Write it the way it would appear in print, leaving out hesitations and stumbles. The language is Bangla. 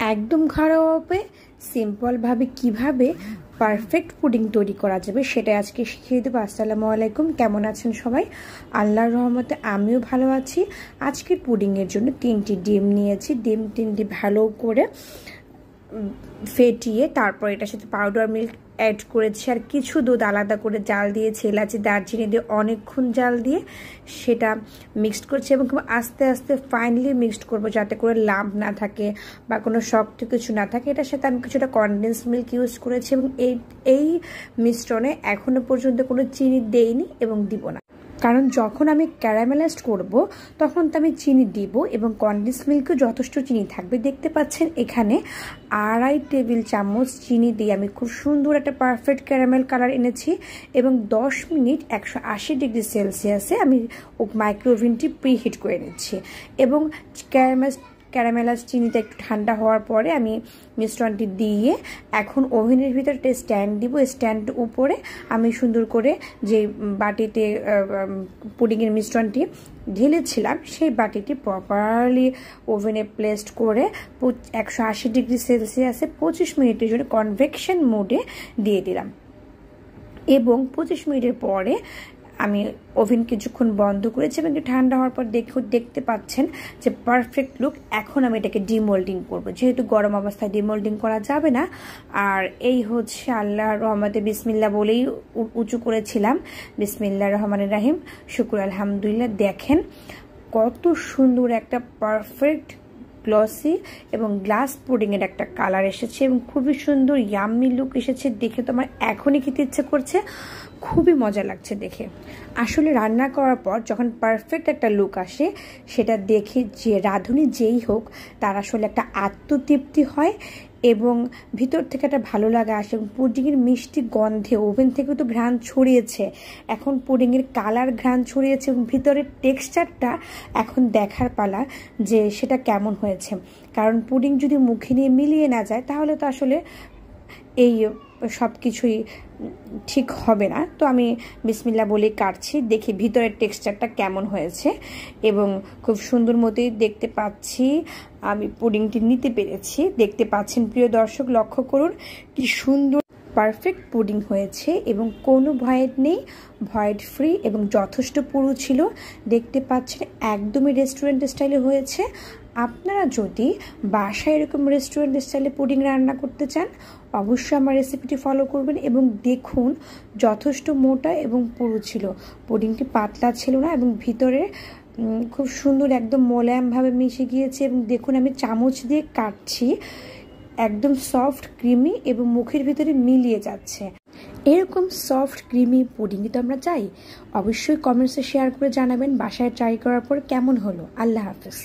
একদম ঘরোয়াভাবে সিম্পলভাবে কিভাবে পারফেক্ট পুডিং তৈরি করা যাবে সেটা আজকে শিখিয়ে দেবো। আসসালামু আলাইকুম, কেমন আছেন সবাই? আল্লাহর রহমতে আমিও ভালো আছি। আজকের পুডিংয়ের জন্য 3টি ডিম নিয়েছি। ডিম 3টি ভালো করে ফেটিয়ে তারপর এটার সাথে পাউডার মিল্ক অ্যাড করেছি আর কিছু দুধ আলাদা করে জাল দিয়েছি, এলাচি দারচিনি দিয়ে অনেকক্ষণ জাল দিয়ে সেটা মিক্সড করছি এবং খুব আস্তে আস্তে ফাইনালি মিক্সড করব যাতে করে লাম্প না থাকে বা কোনো শক্ত কিছু না থাকে। এটার সাথে আমি কিছুটা কনডেন্স মিল্ক ইউজ করেছি এবং এই মিশ্রণে এখনো পর্যন্ত কোনো চিনি দেইনি এবং দিব না, কারণ যখন আমি ক্যারামেলাইজড করব তখন তো আমি চিনি দিব এবং কনডেন্স মিল্কেও যথেষ্ট চিনি থাকবে। দেখতে পাচ্ছেন এখানে 2.5 টেবিল চামচ চিনি দিয়ে আমি খুব সুন্দর একটা পারফেক্ট ক্যারামেল কালার এনেছি এবং 10 মিনিট 180 ডিগ্রি সেলসিয়াসে আমি মাইক্রোওভেনটি প্রিহিট করে নিচ্ছি এবং ক্যারামেলাইজ চিনিটা একটু ঠান্ডা হওয়ার পরে আমি মিশ্রণটি দিয়ে এখন ওভেনের ভিতরে একটা স্ট্যান্ড দিব। স্ট্যান্ডের উপরে আমি সুন্দর করে যে বাটিতে পুডিংয়ের মিশ্রণটি ঢেলেছিলাম সেই বাটিটি প্রপারলি ওভেনে প্লেসড করে 180 ডিগ্রি সেলসিয়াসে 25 মিনিটের জন্য কনভেকশন মোডে দিয়ে দিলাম এবং 25 মিনিটের পরে আমি ওভেন কিছুক্ষণ বন্ধ করেছি এবং ঠান্ডা হওয়ার পর দেখতে পাচ্ছেন যে পারফেক্ট লুক। এখন আমি এটাকে ডিমোল্ডিং করব, যেহেতু গরম অবস্থায় ডিমোল্ডিং করা যাবে না। আর এই হচ্ছে আল্লাহর রহমতে বিসমিল্লাহ বলেই উঁচু করেছিলাম, বিসমিল্লাহির রহমানির রহিম, শুকর আলহামদুলিল্লাহ। দেখেন কত সুন্দর একটা পারফেক্ট গ্লসি এবং গ্লাস পুডিংয়ের একটা কালার এসেছে এবং খুবই সুন্দর ইয়াম্মি লুক এসেছে। দেখে তো আমার এখনই খেতে ইচ্ছে করছে, খুবই মজা লাগছে দেখে। আসলে রান্না করার পর যখন পারফেক্ট একটা লুক আসে সেটা দেখে যে রাঁধুনি যেই হোক তার আসলে একটা আত্মতৃপ্তি হয় এবং ভিতর থেকে একটা ভালো লাগা আসে এবং পুডিংয়ের মিষ্টি গন্ধে ওভেন থেকেও তো ঘ্রাণ ছড়িয়েছে, এখন পুডিংয়ের কালার ঘ্রাণ ছড়িয়েছে এবং ভিতরের টেক্সচারটা এখন দেখার পালা যে সেটা কেমন হয়েছে। কারণ পুডিং যদি মুখে নিয়ে মিলিয়ে না যায় তাহলে তো আসলে এই সব কিছুই ঠিক হবে না। তো আমি বিসমিল্লাহ বলেই কাটছি, দেখি ভিতরের টেক্সচারটা কেমন হয়েছে এবং খুব সুন্দর মতোই দেখতে পাচ্ছি আমি পুডিংটি নিতে পেরেছি। দেখতে পাচ্ছেন প্রিয় দর্শক, লক্ষ্য করুন কি সুন্দর পারফেক্ট পুডিং হয়েছে এবং কোনো ভয়েড নেই, ভয়েড ফ্রি এবং যথেষ্ট পুরু ছিল। দেখতে পাচ্ছেন একদমই রেস্টুরেন্ট স্টাইলে হয়েছে। আপনারা যদি বাসায় এরকম রেস্টুরেন্ট স্টাইলে পুডিং রান্না করতে চান অবশ্যই আমার রেসিপিটি ফলো করবেন এবং দেখুন যথেষ্ট মোটা এবং পুরু ছিল, পুডিংটি পাতলা ছিল না এবং ভিতরে খুব সুন্দর একদম মোলায়েমভাবে মিশে গিয়েছে এবং দেখুন আমি চামচ দিয়ে কাটছি, একদম সফট ক্রিমি এবং মুখের ভিতরে মিলিয়ে যাচ্ছে। এরকম সফট ক্রিমি পুডিং তো আমরা চাই। অবশ্যই কমেন্টসে শেয়ার করে জানাবেন বাসায় ট্রাই করার পর কেমন হলো। আল্লাহ হাফেজ।